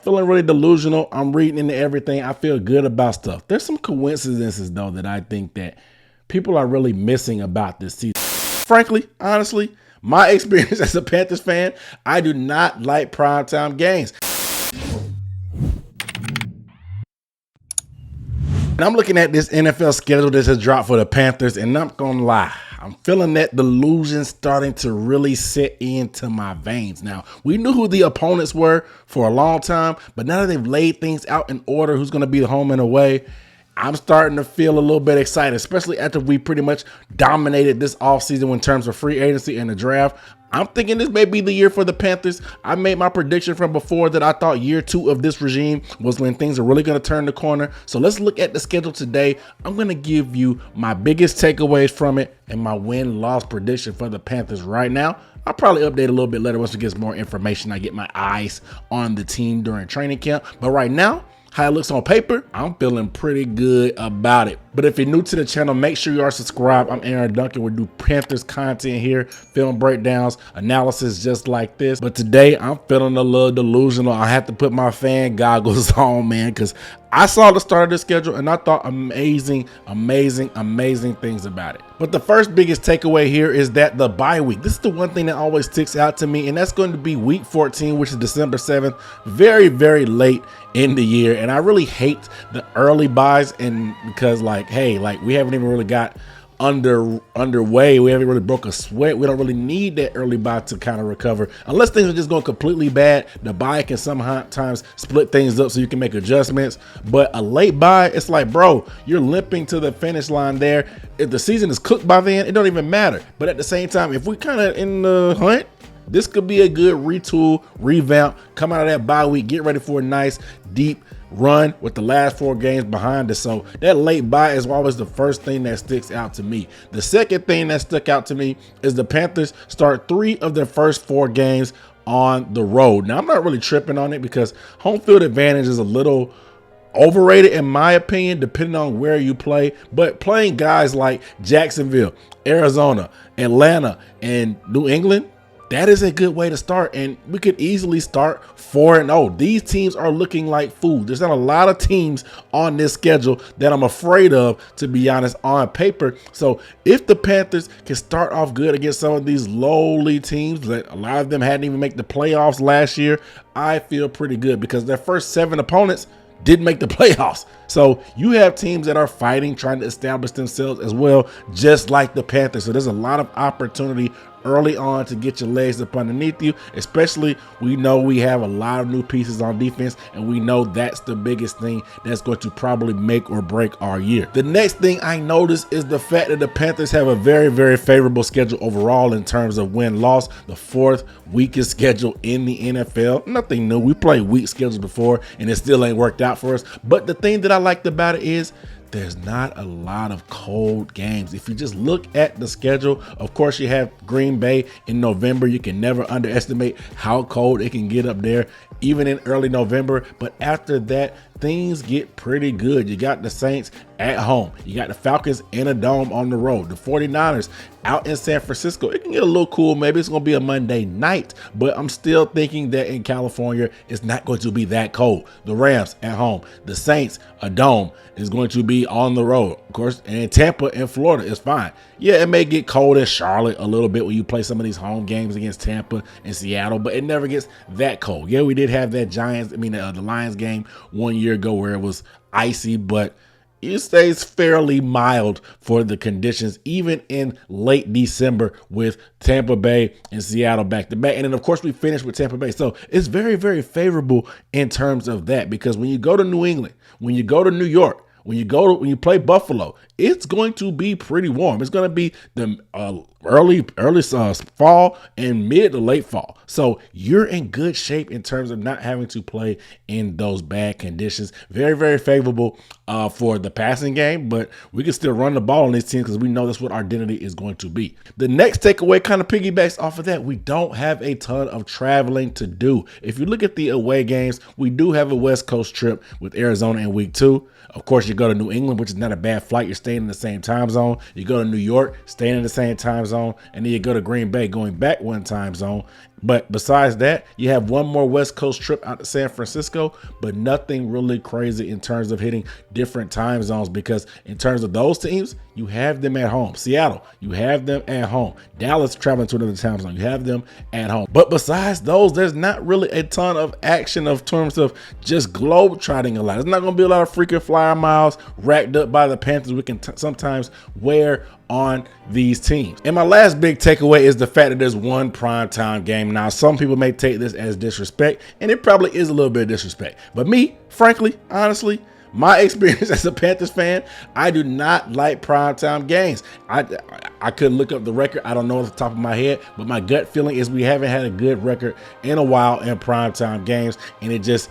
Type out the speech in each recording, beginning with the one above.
Feeling really delusional. I'm reading into everything. I feel good about stuff. There's some coincidences though that I think that people are really missing about this season. Frankly, honestly, my experience as a Panthers fan, I do not like primetime games. And I'm looking at this NFL schedule that has dropped for the Panthers, and I'm not gonna lie, I'm feeling that delusion starting to really set into my veins. Now, we knew who the opponents were for a long time, but now that they've laid things out in order, who's gonna be the home and away, I'm starting to feel a little bit excited, especially after we pretty much dominated this offseason in terms of free agency and the draft. I'm thinking this may be the year for the Panthers. I made my prediction from before that I thought year 2 of this regime was when things are really going to turn the corner. So let's look at the schedule today. I'm going to give you my biggest takeaways from it and my win-loss prediction for the Panthers right now. I'll probably update a little bit later once we get some more information. I get my eyes on the team during training camp. But right now, how it looks on paper, I'm feeling pretty good about it. But if you're new to the channel, make sure you are subscribed. I'm Aaron Duncan. We do Panthers content here, film breakdowns, analysis just like this. But today, I'm feeling a little delusional. I have to put my fan goggles on, man, because I saw the start of the schedule and I thought amazing things about it. But the first biggest takeaway here is that the bye week. This is the one thing that always sticks out to me, and that's going to be week 14, which is December 7th. Very, very late in the year. And I really hate the early buys, and because we haven't even really got underway. We haven't really broke a sweat. We don't really need that early buy to kind of recover. Unless things are just going completely bad, the buy can sometimes split things up so you can make adjustments. But a late buy, it's like, bro, you're limping to the finish line there. If the season is cooked by then, it don't even matter. But at the same time, if we kind of in the hunt, this could be a good retool, revamp, come out of that bye week, get ready for a nice, deep run with the last 4 games behind us. So that late bye is always the first thing that sticks out to me. The second thing that stuck out to me is the Panthers start 3 of their first 4 games on the road. Now, I'm not really tripping on it because home field advantage is a little overrated in my opinion, depending on where you play. But playing guys like Jacksonville, Arizona, Atlanta, and New England, that is a good way to start, and we could easily start 4-0. These teams are looking like food. There's not a lot of teams on this schedule that I'm afraid of, to be honest, on paper. So if the Panthers can start off good against some of these lowly teams that a lot of them hadn't even make the playoffs last year, I feel pretty good because their first 7 opponents didn't make the playoffs. So you have teams that are fighting, trying to establish themselves as well, just like the Panthers. So there's a lot of opportunity early on to get your legs up underneath you, especially we know we have a lot of new pieces on defense, and we know that's the biggest thing that's going to probably make or break our year. The next thing I noticed is the fact that the Panthers have a very favorable schedule overall in terms of win-loss, the 4th weakest schedule in the NFL. Nothing new. We played weak schedules before and it still ain't worked out for us. But the thing that I liked about it is there's not a lot of cold games. If you just look at the schedule, of course, you have Green Bay in November. You can never underestimate how cold it can get up there, even in early November. But after that, things get pretty good. You got the Saints at home. You got the Falcons in a dome on the road. The 49ers out in San Francisco. It can get a little cool. Maybe it's going to be a Monday night, but I'm still thinking that in California, it's not going to be that cold. The Rams at home. The Saints, a dome, is going to be on the road. Of course, and Tampa and Florida is fine. Yeah, it may get cold in Charlotte a little bit when you play some of these home games against Tampa and Seattle, but it never gets that cold. Yeah, we did have that the Lions game 1 year ago where it was icy, but it stays fairly mild for the conditions, even in late December with Tampa Bay and Seattle back-to-back. And then, of course, we finished with Tampa Bay. So it's very favorable in terms of that, because when you go to New England, when you go to New York, when you play Buffalo, it's going to be pretty warm. It's going to be the early fall and mid to late fall. So you're in good shape in terms of not having to play in those bad conditions. Very favorable for the passing game, but we can still run the ball on these teams because we know that's what our identity is going to be. The next takeaway kind of piggybacks off of that. We don't have a ton of traveling to do. If you look at the away games, we do have a West Coast trip with Arizona in week 2. Of course, you go to New England, which is not a bad flight. You're staying in the same time zone. You go to New York, staying in the same time zone. And then you go to Green Bay, going back one time zone. But besides that, you have one more West Coast trip out to San Francisco, but nothing really crazy in terms of hitting different time zones, because in terms of those teams, you have them at home. Seattle, you have them at home. Dallas traveling to another time zone, you have them at home. But besides those, there's not really a ton of action of terms of just globe trotting a lot. There's not going to be a lot of freaking flyer miles racked up by the Panthers we can sometimes wear on these teams. And my last big takeaway is the fact that there's one primetime game. Now, some people may take this as disrespect, and it probably is a little bit of disrespect. But me, frankly, honestly, my experience as a Panthers fan, I do not like primetime games. I couldn't look up the record. I don't know off the top of my head, but my gut feeling is we haven't had a good record in a while in primetime games. And it just,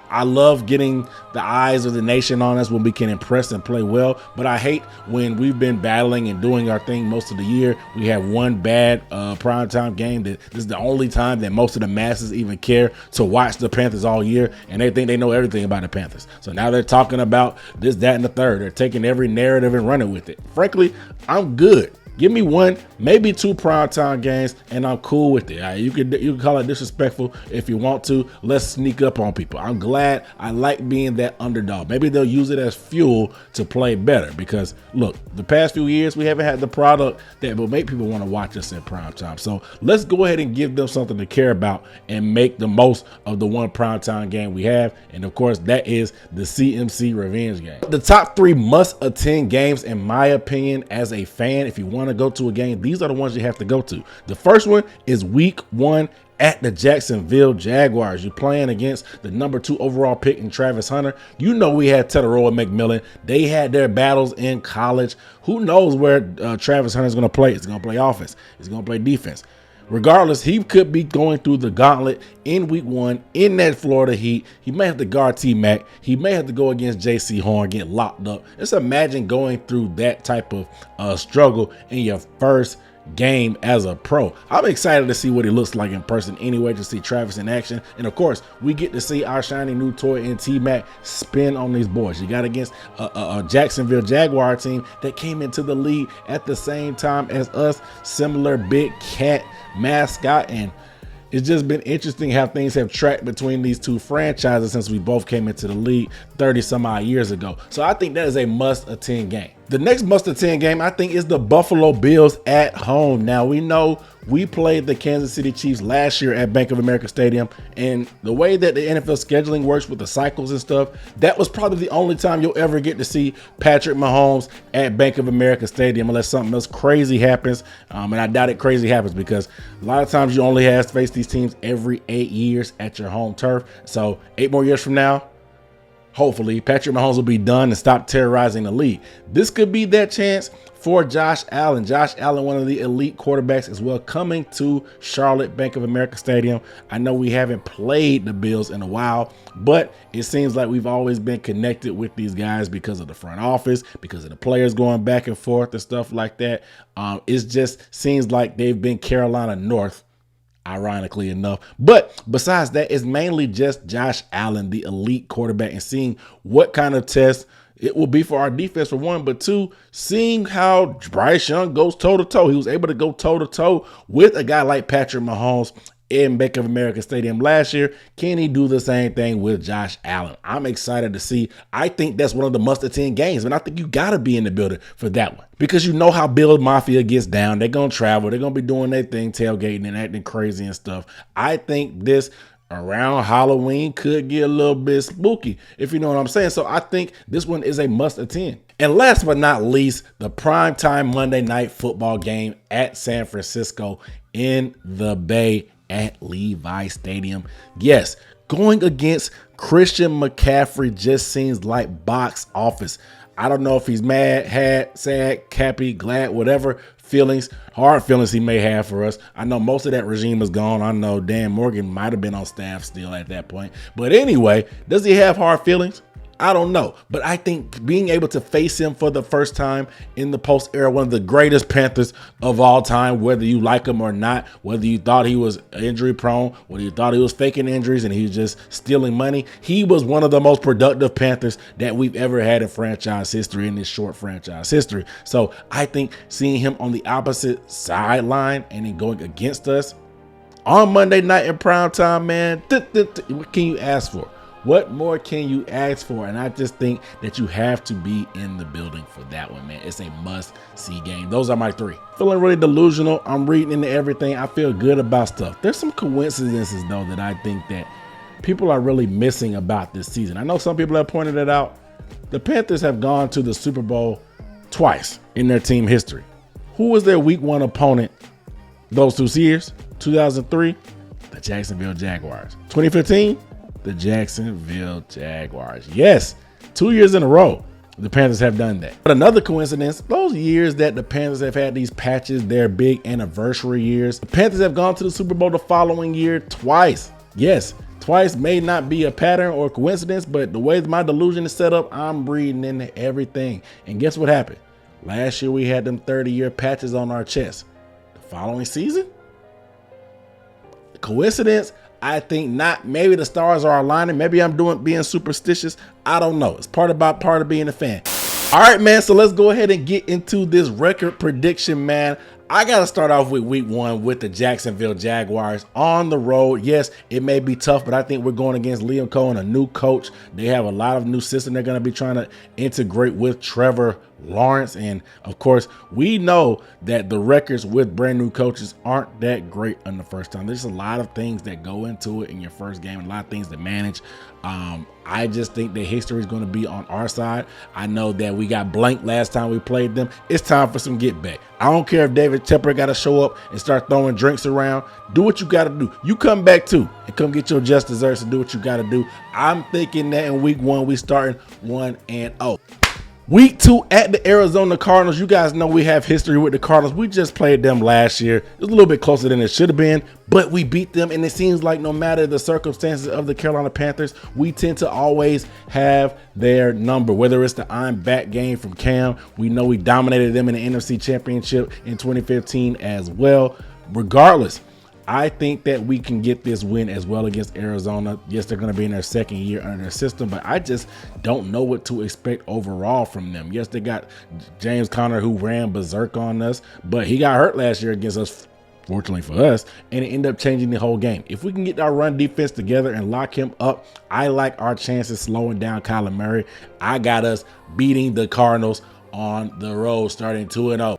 I love getting the eyes of the nation on us when we can impress and play well, but I hate when we've been battling and doing our thing most of the year. We have one bad primetime game that this is the only time that most of the masses even care to watch the Panthers all year, and they think they know everything about the Panthers. So now they're talking about this, that, and the third. They're taking every narrative and running with it. Frankly, I'm good. Give me one, maybe two primetime games, and I'm cool with it. You can call it disrespectful if you want to. Let's sneak up on people. I'm glad. I like being that underdog. Maybe they'll use it as fuel to play better, because look, the past few years we haven't had the product that will make people want to watch us in primetime. So let's go ahead and give them something to care about and make the most of the one primetime game we have. And of course, that is the CMC revenge game. The top three must-attend games, in my opinion, as a fan, if you want to go to a game, these are the ones you have to go to. The first one is week 1 at the Jacksonville Jaguars. You're playing against the number 2 overall pick in Travis Hunter. You know, we had Teteroa McMillan. They had their battles in college. Who knows where Travis Hunter is going to play? He's going to play offense. He's going to play defense. Regardless, he could be going through the gauntlet in week 1 in that Florida Heat. He may have to guard T-Mac. He may have to go against J.C. Horn, get locked up. Just imagine going through that type of struggle in your first game as a pro. I'm excited to see what he looks like in person anyway, to see Travis in action. And of course, we get to see our shiny new toy in T-Mac spin on these boys. You got against a Jacksonville Jaguar team that came into the league at the same time as us, similar big cat mascot, and it's just been interesting how things have tracked between these two franchises since we both came into the league 30 some odd years ago. So I think that is a must-attend game. The next must-attend game, I think, is the Buffalo Bills at home. Now, we know we played the Kansas City Chiefs last year at Bank of America Stadium, and the way that the NFL scheduling works with the cycles and stuff, that was probably the only time you'll ever get to see Patrick Mahomes at Bank of America Stadium, unless something else crazy happens. And I doubt it crazy happens, because a lot of times you only have to face these teams every 8 years at your home turf. So 8 more years from now, hopefully, Patrick Mahomes will be done and stop terrorizing the league. This could be that chance for Josh Allen. Josh Allen, one of the elite quarterbacks as well, coming to Charlotte Bank of America Stadium. I know we haven't played the Bills in a while, but it seems like we've always been connected with these guys because of the front office, because of the players going back and forth and stuff like that. It just seems like they've been Carolina North, ironically enough. But besides that, it's mainly just Josh Allen, the elite quarterback, and seeing what kind of test it will be for our defense, for one, but two, seeing how Bryce Young goes toe-to-toe. He was able to go toe-to-toe with a guy like Patrick Mahomes in Bank of America Stadium last year. Can he do the same thing with Josh Allen? I'm excited to see. I think that's one of the must-attend games, and I think you got to be in the building for that one, because you know how Bill Mafia gets down. They're going to travel. They're going to be doing their thing, tailgating and acting crazy and stuff. I think this around Halloween could get a little bit spooky, if you know what I'm saying. So I think this one is a must attend. And last but not least, the primetime Monday night football game at San Francisco in the Bay at Levi Stadium. Yes, going against Christian McCaffrey just seems like box office. I don't know if he's mad, sad, happy, glad, whatever feelings, hard feelings he may have for us. I know most of that regime is gone. I know Dan Morgan might have been on staff still at that point. But anyway, does he have hard feelings? I don't know, but I think being able to face him for the first time in the post era, one of the greatest Panthers of all time, whether you like him or not, whether you thought he was injury prone, whether you thought he was faking injuries and he was just stealing money, he was one of the most productive Panthers that we've ever had in franchise history, in this short franchise history. So I think seeing him on the opposite sideline and then going against us on Monday night in prime time, man. What can you ask for? What more can you ask for? And I just think that you have to be in the building for that one, man. It's a must-see game. Those are my three. Feeling really delusional. I'm reading into everything. I feel good about stuff. There's some coincidences, though, that I think that people are really missing about this season. I know some people have pointed it out. The Panthers have gone to the Super Bowl twice in their team history. Who was their week one opponent those 2 years? 2003, the Jacksonville Jaguars. 2015, the Jacksonville Jaguars. Yes, 2 years in a row, the Panthers have done that. But another coincidence, those years that the Panthers have had these patches, their big anniversary years, the Panthers have gone to the Super Bowl the following year twice. Yes, twice may not be a pattern or coincidence, but the way my delusion is set up, I'm reading into everything. And guess what happened? Last year we had them 30-year patches on our chest. The following season? Coincidence? I think not. Maybe the stars are aligning. Maybe I'm being superstitious. I don't know. It's part of being a fan. All right, man. So let's go ahead and get into this record prediction, man. I got to start off with week one with the Jacksonville Jaguars on the road. Yes, it may be tough, but I think we're going against Liam Cohen, a new coach. They have a lot of new system they're going to be trying to integrate with Trevor Lawrence. And of course, we know that the records with brand new coaches aren't that great on the first time. There's a lot of things that go into it in your first game, a lot of things to manage. I just think the history is going to be on our side. I know that we got blanked last time we played them. It's time for some get back. I don't care if David Tepper got to show up and start throwing drinks around. Do what you got to do. You come back too and come get your just desserts and do what you got to do. I'm thinking that in week one, we starting 1-0. Week 2 at the Arizona Cardinals. You guys know we have history with the Cardinals. We just played them last year. It was a little bit closer than it should have been, but we beat them. And it seems like no matter the circumstances of the Carolina Panthers, we tend to always have their number. Whether it's the I'm back game from Cam, we know we dominated them in the NFC Championship in 2015 as well. Regardless, I think that we can get this win as well against Arizona. Yes, they're going to be in their second year under their system, but I just don't know what to expect overall from them. Yes, they got James Conner, who ran berserk on us, but he got hurt last year against us, fortunately for us, and it ended up changing the whole game. If we can get our run defense together and lock him up, I like our chances slowing down Kyler Murray. I got us beating the Cardinals on the road, starting 2-0.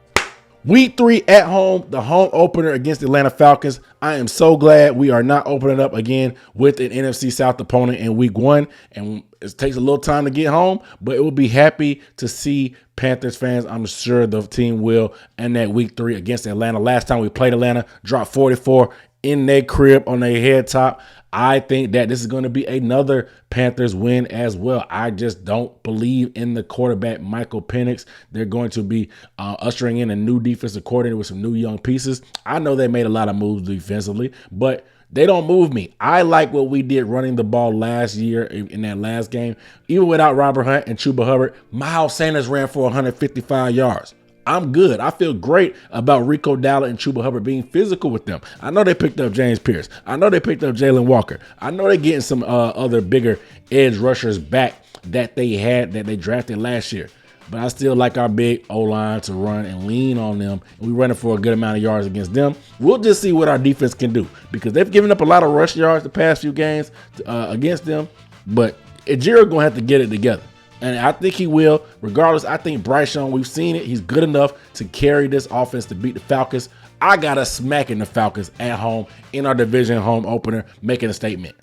Week 3 at home, the home opener against the Atlanta Falcons. I am so glad we are not opening up again with an NFC South opponent in week 1. And it takes a little time to get home, but it will be happy to see Panthers fans. I'm sure the team will in that week 3 against Atlanta. Last time we played Atlanta, dropped 44 in their crib on their head top. I think that this is going to be another Panthers win as well. I just don't believe in the quarterback, Michael Penix. They're going to be ushering in a new defensive coordinator with some new young pieces. I know they made a lot of moves defensively, but they don't move me. I like what we did running the ball last year in that last game. Even without Robert Hunt and Chuba Hubbard, Miles Sanders ran for 155 yards. I'm good. I feel great about Rico Dowdle and Chuba Hubbard being physical with them. I know they picked up James Pierce. I know they picked up Jalen Walker. I know they're getting some other bigger edge rushers back that they drafted last year. But I still like our big O-line to run and lean on them. We're running for a good amount of yards against them. We'll just see what our defense can do because they've given up a lot of rush yards the past few games against them. But Ejiro going to have to get it together. And I think he will. Regardless, I think Bryce Young, we've seen it. He's good enough to carry this offense to beat the Falcons. I got us smacking the Falcons at home in our division home opener, making a statement.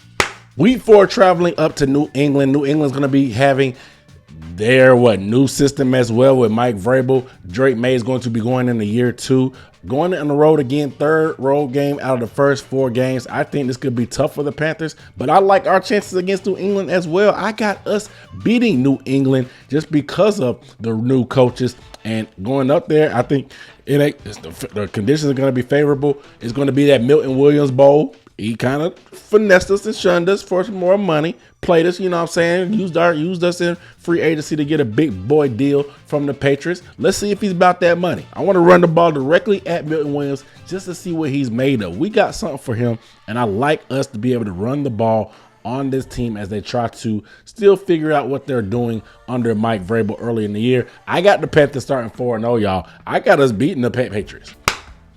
Week 4 traveling up to New England. New England's going to be having their new system as well with Mike Vrabel. Drake May is going to be going into year 2. Going on the road again, 3rd road game out of the first 4 games. I think this could be tough for the Panthers, but I like our chances against New England as well. I got us beating New England just because of the new coaches and going up there. I think the conditions are going to be favorable. It's going to be that Milton Williams Bowl. He kind of finessed us and shunned us for some more money. Played us, you know what I'm saying? Used us in free agency to get a big boy deal from the Patriots. Let's see if he's about that money. I want to run the ball directly at Milton Williams just to see what he's made of. We got something for him, and I like us to be able to run the ball on this team as they try to still figure out what they're doing under Mike Vrabel early in the year. I got the Panthers starting 4-0, y'all. I got us beating the Patriots.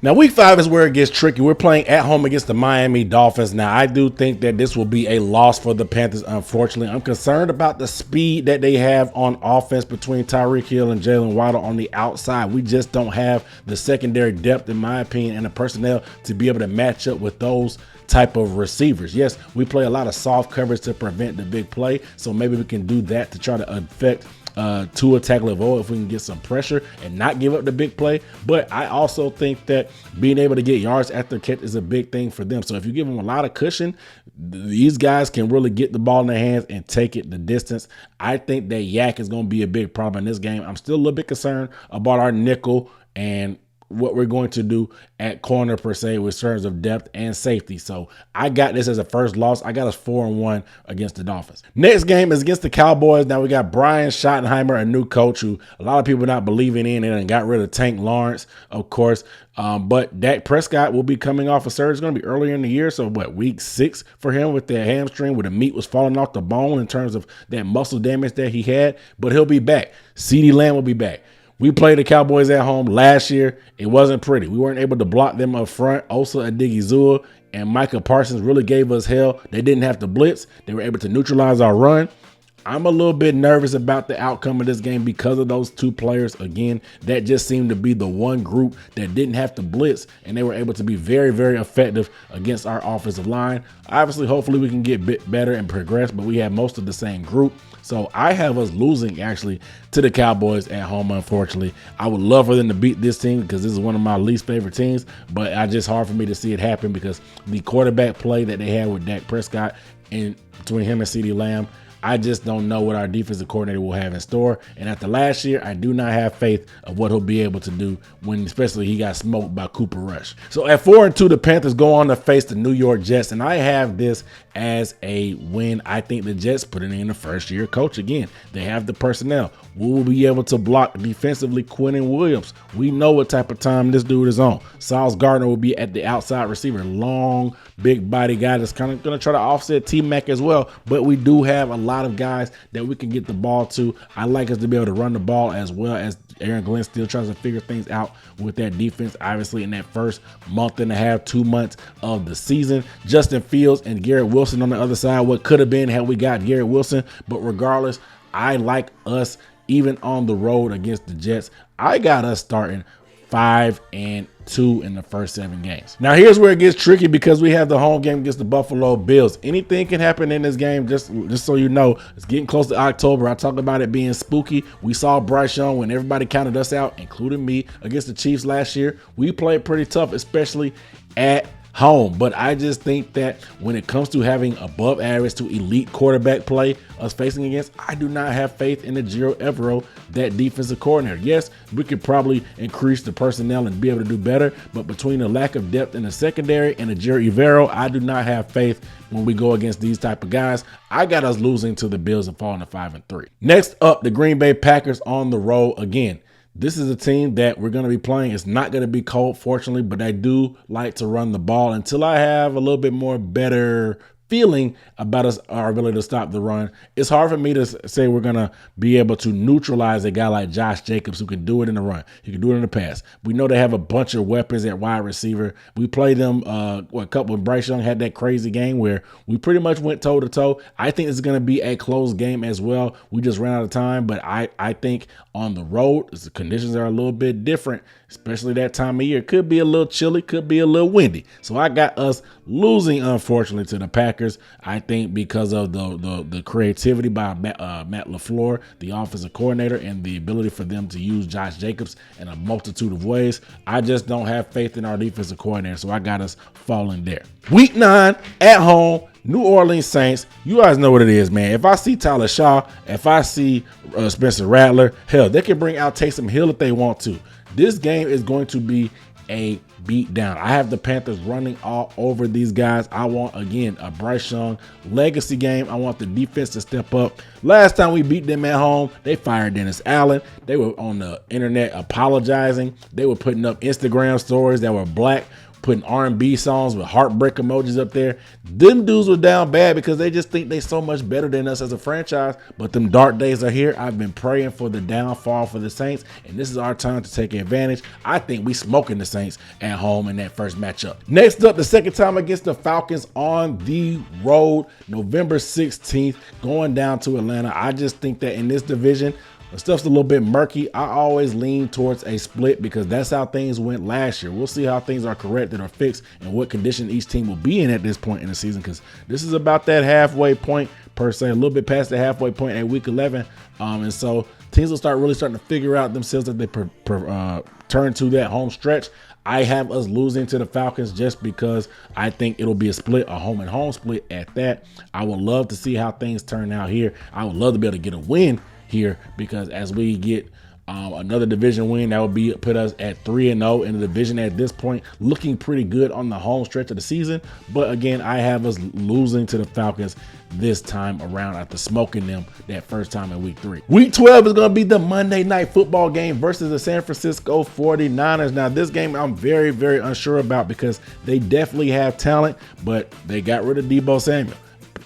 Now, week 5 is where it gets tricky. We're playing at home against the Miami Dolphins. Now, I do think that this will be a loss for the Panthers, unfortunately. I'm concerned about the speed that they have on offense between Tyreek Hill and Jalen Waddle on the outside. We just don't have the secondary depth, in my opinion, and the personnel to be able to match up with those type of receivers. Yes, we play a lot of soft coverage to prevent the big play, so maybe we can do that to try to affect Tua Tagovailoa if we can get some pressure and not give up the big play. But I also think that being able to get yards after catch is a big thing for them. So if you give them a lot of cushion, these guys can really get the ball in their hands and take it the distance. I think that yak is going to be a big problem in this game. I'm still a little bit concerned about our nickel and what we're going to do at corner per se with terms of depth and safety. So I got this as a first loss. I got us 4-1 against the Dolphins. Next game is against the Cowboys. Now we got Brian Schottenheimer, a new coach who a lot of people not believing in, and got rid of Tank Lawrence, of course. But Dak Prescott will be coming off a surgery. It's going to be earlier in the year. So week 6 for him with that hamstring where the meat was falling off the bone in terms of that muscle damage that he had. But he'll be back. CeeDee Lamb will be back. We played the Cowboys at home last year. It wasn't pretty. We weren't able to block them up front. Osa Odigizua and Micah Parsons really gave us hell. They didn't have to blitz. They were able to neutralize our run. I'm a little bit nervous about the outcome of this game because of those two players. Again, that just seemed to be the one group that didn't have to blitz, and they were able to be very, very effective against our offensive line. Obviously, hopefully we can get a bit better and progress, but we have most of the same group. So I have us losing actually to the Cowboys at home, unfortunately. I would love for them to beat this team because this is one of my least favorite teams, but it's just hard for me to see it happen because the quarterback play that they had with Dak Prescott and between him and CeeDee Lamb, I just don't know what our defensive coordinator will have in store. And after last year, I do not have faith of what he'll be able to do when especially he got smoked by Cooper Rush. So at 4-2, the Panthers go on to face the New York Jets, and I have this as a win. I think the Jets put it in the first-year coach again. They have the personnel. We will be able to block defensively Quinnen Williams. We know what type of time this dude is on. Sauce Gardner will be at the outside receiver. Long, big body guy that's kind of going to try to offset T-Mac as well. But we do have a lot of guys that we can get the ball to. I like us to be able to run the ball as well as Aaron Glenn still tries to figure things out with that defense. Obviously, in that first month and a half, 2 months of the season, Justin Fields and Garrett Wilson on the other side. What could have been had we got Garrett Wilson, but regardless, I like us even on the road against the Jets. I got us starting 5-2 in the first 7 games. Now here's where it gets tricky because we have the home game against the Buffalo Bills. Anything can happen in this game, just so you know. It's getting close to October. I talked about it being spooky. We saw Bryce Young when everybody counted us out, including me, against the Chiefs last year. We played pretty tough, especially at home. But I just think that when it comes to having above average to elite quarterback play us facing against, I do not have faith in the Giro Evero, that defensive coordinator. Yes, we could probably increase the personnel and be able to do better, but between the lack of depth in the secondary and the Giro Evero, I do not have faith when we go against these type of guys. I got us losing to the Bills and falling to 5-3. Next up, the Green Bay Packers on the road again. This is a team that we're going to be playing. It's not going to be cold, fortunately, but I do like to run the ball until I have a little bit more better feeling about us, our ability to stop the run. It's hard for me to say we're going to be able to neutralize a guy like Josh Jacobs who can do it in the run. He can do it in the pass. We know they have a bunch of weapons at wide receiver. We played them a couple when Bryce Young had that crazy game where we pretty much went toe to toe. I think it's going to be a close game as well. We just ran out of time, but I think on the road, the conditions are a little bit different, especially that time of year. Could be a little chilly, could be a little windy. So I got us losing, unfortunately, to the Packers. I think because of the creativity by Matt LaFleur, the offensive coordinator, and the ability for them to use Josh Jacobs in a multitude of ways. I just don't have faith in our defensive coordinator, so I got us falling there. Week 9 at home, New Orleans Saints. You guys know what it is, man. If I see Tyler Shaw, if I see Spencer Rattler, hell, they can bring out Taysom Hill if they want to. This game is going to be a beat down. I have the Panthers running all over these guys. I want, again, a Bryce Young legacy game. I want the defense to step up. Last time we beat them at home, they fired Dennis Allen. They were on the internet apologizing. They were putting up Instagram stories that were black putting R&B songs with heartbreak emojis up there. Them dudes were down bad because they just think they so much better than us as a franchise. But them dark days are here. I've been praying for the downfall for the Saints, and this is our time to take advantage. I think we smoking the Saints at home in that first matchup. Next up, the second time against the Falcons on the road, November 16th, going down to Atlanta. I just think that in this division, the stuff's a little bit murky. I always lean towards a split because that's how things went last year. We'll see how things are corrected or fixed and what condition each team will be in at this point in the season, because this is about that halfway point per se, a little bit past the halfway point at week 11. And so teams will start really starting to figure out themselves as they turn to that home stretch. I have us losing to the Falcons just because I think it'll be a split, a home and home split at that. I would love to see how things turn out here. I would love to be able to get a win here, because as we get another division win, that would be put us at 3-0 in the division at this point, looking pretty good on the home stretch of the season. But again, I have us losing to the Falcons this time around after smoking them that first time in week 3. Week 12 is going to be the Monday Night Football game versus the San Francisco 49ers. Now, this game I'm very, very unsure about because they definitely have talent, but they got rid of Deebo Samuel.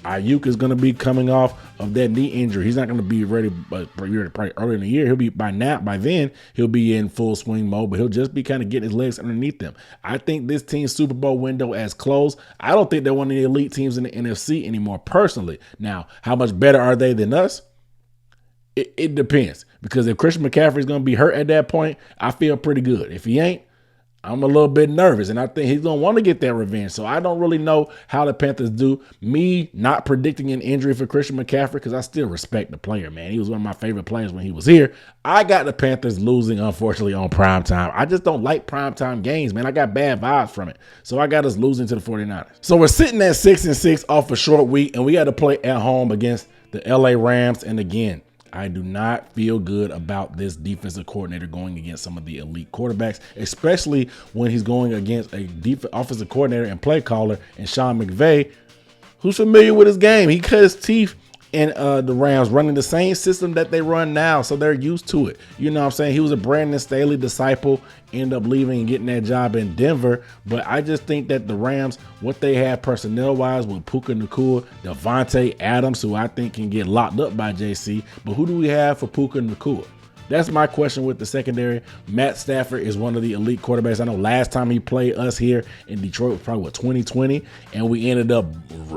Ayuk is going to be coming off of that knee injury. He's not going to be ready, but probably early in the year. He'll be by then he'll be in full swing mode, but he'll just be kind of getting his legs underneath them. I think this team's Super Bowl window has closed. I don't think they're one of the elite teams in the NFC anymore, personally. Now, how much better are they than us? It depends, because if Christian McCaffrey is going to be hurt at that point, I feel pretty good. If he ain't, I'm a little bit nervous, and I think he's going to want to get that revenge. So I don't really know how the Panthers do. Me not predicting an injury for Christian McCaffrey, because I still respect the player, man. He was one of my favorite players when he was here. I got the Panthers losing, unfortunately, on primetime. I just don't like primetime games, man. I got bad vibes from it. So I got us losing to the 49ers. So we're sitting at 6-6 off a short week, and we got to play at home against the LA Rams. And again, I do not feel good about this defensive coordinator going against some of the elite quarterbacks, especially when he's going against a offensive coordinator and play caller and Sean McVay, who's familiar with his game. He cut his teeth in the Rams running the same system that they run now, so they're used to it. You know what I'm saying? He was a Brandon Staley disciple, ended up leaving and getting that job in Denver. But I just think that the Rams, what they have personnel-wise with Puka Nacua, Devontae Adams, who I think can get locked up by JC. But who do we have for Puka Nacua? That's my question with the secondary. Matt Stafford is one of the elite quarterbacks. I know last time he played us here in Detroit was probably, 2020? And we ended up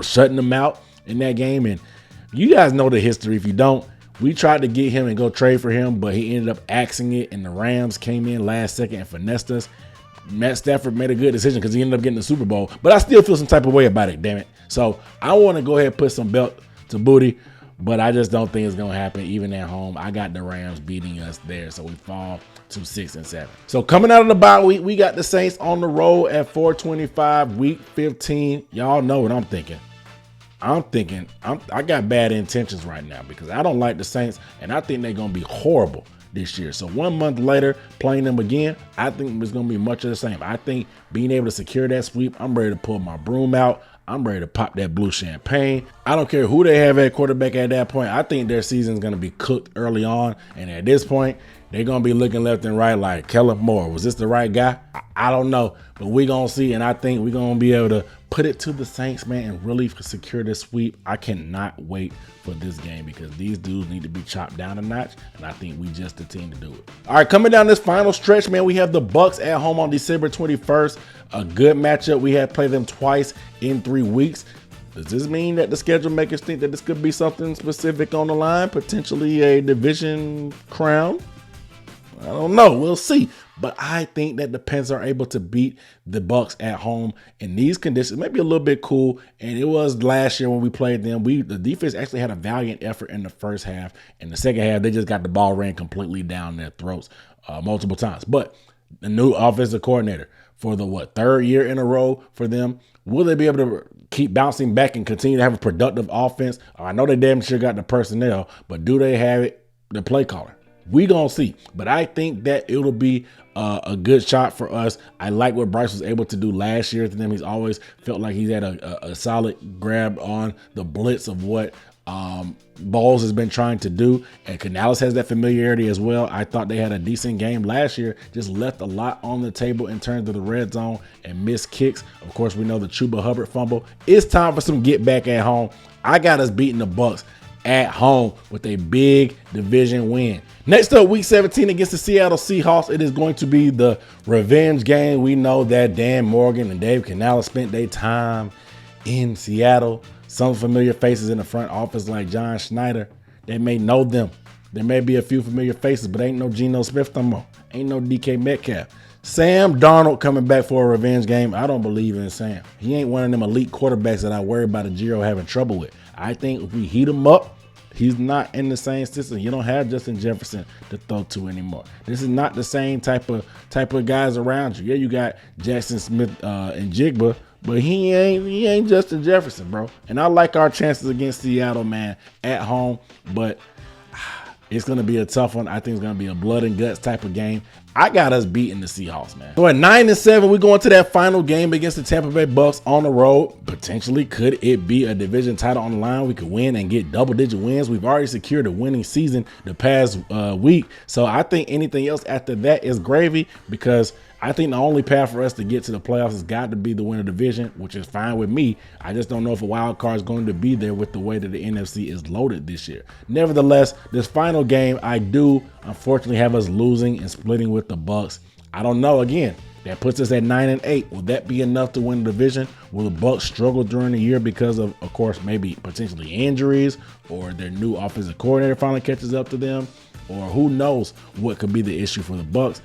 shutting them out in that game. And you guys know the history. If you don't, we tried to get him and go trade for him, but he ended up axing it, and the Rams came in last second and finessed us. Matt Stafford made a good decision because he ended up getting the Super Bowl, but I still feel some type of way about it, damn it. So I want to go ahead and put some belt to booty, but I just don't think it's going to happen even at home. I got the Rams beating us there, so we fall to 6-7. So coming out of the bye week, we got the Saints on the road at 425, week 15. Y'all know what I'm thinking. I got bad intentions right now because I don't like the Saints, and I think they're going to be horrible this year. So 1 month later, playing them again, I think it's going to be much of the same. I think being able to secure that sweep, I'm ready to pull my broom out. I'm ready to pop that blue champagne. I don't care who they have at quarterback at that point. I think their season's going to be cooked early on, and at this point, they're going to be looking left and right like, Kellen Moore, was this the right guy? I don't know, but we're going to see, and I think we're going to be able to put it to the Saints, man, and really secure this sweep. I cannot wait for this game because these dudes need to be chopped down a notch, and I think we just the team to do it. All right, coming down this final stretch, man, we have the Bucs at home on December 21st. A good matchup. We have played them twice in 3 weeks. Does this mean that the schedule makers think that this could be something specific on the line, potentially a division crown? I don't know. We'll see. But I think that the Panthers are able to beat the Bucs at home in these conditions. Maybe a little bit cool. And it was last year when we played them. The defense actually had a valiant effort in the first half. In the second half, they just got the ball ran completely down their throats multiple times. But the new offensive coordinator for the third year in a row for them, will they be able to keep bouncing back and continue to have a productive offense? I know they damn sure got the personnel, but do they have the play caller? We gonna see, but I think that it'll be a good shot for us. I like what Bryce was able to do last year to them. He's always felt like he's had a solid grab on the blitz of what Bowles has been trying to do, and Canales has that familiarity as well. I thought they had a decent game last year, just left a lot on the table in terms of the red zone and missed kicks. Of course, we know the Chuba Hubbard fumble. It's time for some get back at home. I got us beating the Bucs at home with a big division win. Next up, week 17 against the Seattle Seahawks. It is going to be the revenge game. We know that Dan Morgan and Dave Canales spent their time in Seattle. Some familiar faces in the front office like John Schneider. They may know them. There may be a few familiar faces, but ain't no Geno Smith no more. Ain't no DK Metcalf. Sam Darnold coming back for a revenge game. I don't believe in Sam. He ain't one of them elite quarterbacks that I worry about a Giro having trouble with. I think if we heat him up, he's not in the same system. You don't have Justin Jefferson to throw to anymore. This is not the same type of guys around you. Yeah, you got Jackson Smith and Jigba, but he ain't Justin Jefferson, bro. And I like our chances against Seattle, man, at home, but it's going to be a tough one. I think it's going to be a blood and guts type of game. I got us beating the Seahawks, man. So at 9-7, we go into that final game against the Tampa Bay Bucs on the road. Potentially, could it be a division title on the line? We could win and get double-digit wins. We've already secured a winning season the past week. So I think anything else after that is gravy, because I think the only path for us to get to the playoffs has got to be the winner division, which is fine with me. I just don't know if a wild card is going to be there with the way that the NFC is loaded this year. Nevertheless, this final game, I do unfortunately have us losing and splitting with the Bucs. I don't know. Again, that puts us at 9-8. Will that be enough to win the division? Will the Bucs struggle during the year because of course, maybe potentially injuries, or their new offensive coordinator finally catches up to them, or who knows what could be the issue for the Bucs?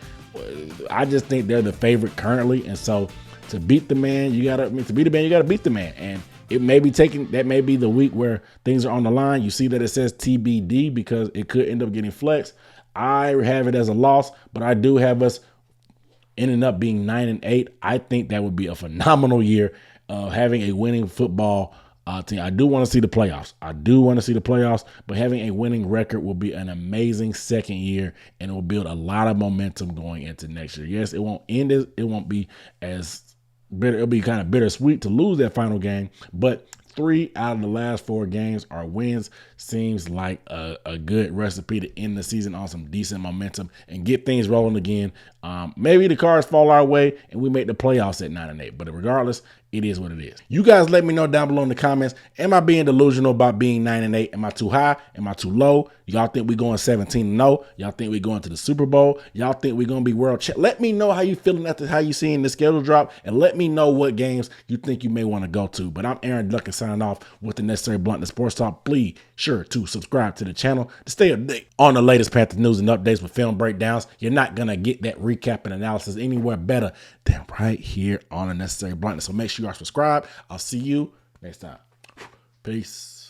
I just think they're the favorite currently, and so to beat the man, you gotta beat the man. And it may be that may be the week where things are on the line. You see that it says TBD because it could end up getting flexed. I have it as a loss, but I do have us ending up being 9-8. I think that would be a phenomenal year of having a winning football team. I do want to see the playoffs. But having a winning record will be an amazing second year, and it will build a lot of momentum going into next year. Yes, it won't end it. It won't be as bitter. It'll be kind of bittersweet to lose that final game, but 3 out of the last 4 games are wins. Seems like a good recipe to end the season on some decent momentum and get things rolling again. Maybe the cards fall our way and we make the playoffs at 9-8. But regardless, it is what it is. You guys let me know down below in the comments. Am I being delusional about being 9-8? Am I too high? Am I too low? Y'all think we going 17-0? Y'all think we going to the Super Bowl? Y'all think we going to be world champ? Let me know how you feeling after how you seeing the schedule drop, and let me know what games you think you may want to go to. But I'm Aaron Duckett signing off with the Necessary Bluntness Sports Talk. Please sure to subscribe to the channel to stay updated on the latest Panther news and updates with film breakdowns. You're not going to get that recap and analysis anywhere better than right here on the Necessary Bluntness. So make sure you are subscribed. I'll see you next time. Peace.